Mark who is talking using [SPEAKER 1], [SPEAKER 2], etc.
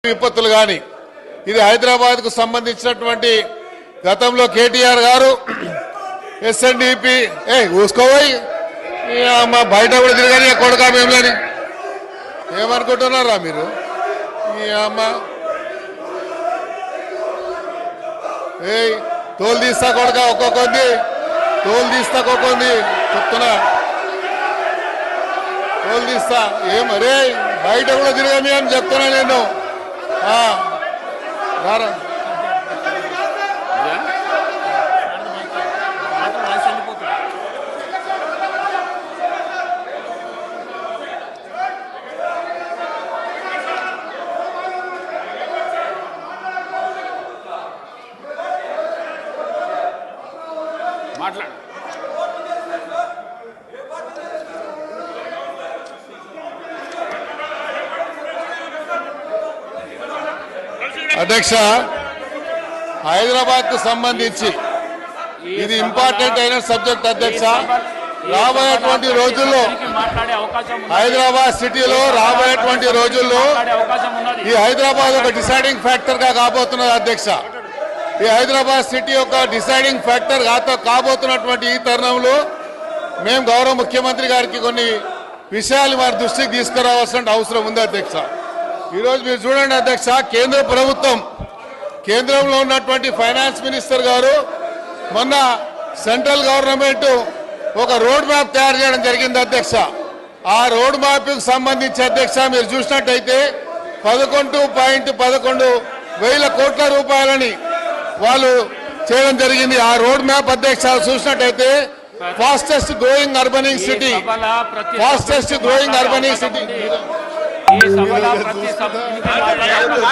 [SPEAKER 1] విపత్తులు గాని ఇది హైదరాబాద్ కు సంబంధించినటువంటి గతంలో కేటీఆర్ గారు ఎస్ఎన్డిపి ఊసుకోపోయి మా బయట కూడా తిరగని కొడుకా మేములని ఏమనుకుంటున్నారా మీరు ఈ అమ్మ తోలు తీస్తా కొడుక ఒక్కొక్కంది తోలు తీస్తా ఒక్కొక్కంది చెప్తున్నా తోలు తీస్తా ఏమరే బయట కూడా తిరగని అని చెప్తున్నా నేను రారా
[SPEAKER 2] మాట్లాడు
[SPEAKER 1] అధ్యక్ష హైదరాబాద్ కు సంబంధించి ఇది ఇంపార్టెంట్ అయిన సబ్జెక్ట్ అధ్యక్ష రాబోయేటువంటి రోజుల్లో హైదరాబాద్ సిటీలో రాబోయేటువంటి రోజుల్లో ఈ హైదరాబాద్ ఒక డిసైడింగ్ ఫ్యాక్టర్ గా కాబోతున్నది అధ్యక్ష ఈ హైదరాబాద్ సిటీ ఒక డిసైడింగ్ ఫ్యాక్టర్ కాబోతున్నటువంటి ఈ తరుణంలో మేము గౌరవ ముఖ్యమంత్రి గారికి కొన్ని విషయాలు వారి దృష్టికి తీసుకురావాల్సిన అవసరం ఉంది అధ్యక్ష ఈరోజు మీరు చూడండి అధ్యక్ష కేంద్ర ప్రభుత్వం కేంద్రంలో ఉన్నటువంటి ఫైనాన్స్ మినిస్టర్ గారు మొన్న సెంట్రల్ గవర్నమెంట్ ఒక రోడ్ మ్యాప్ తయారు చేయడం జరిగింది అధ్యక్ష ఆ రోడ్ మ్యాప్ కు సంబంధించి అధ్యక్ష మీరు చూసినట్టయితే 11.11 కోట్ల రూపాయలని వాళ్ళు చేయడం జరిగింది ఆ రోడ్ మ్యాప్ అధ్యక్ష చూసినట్టయితే ఫాస్టెస్ట్ గ్రోయింగ్ అర్బనింగ్ సిటీ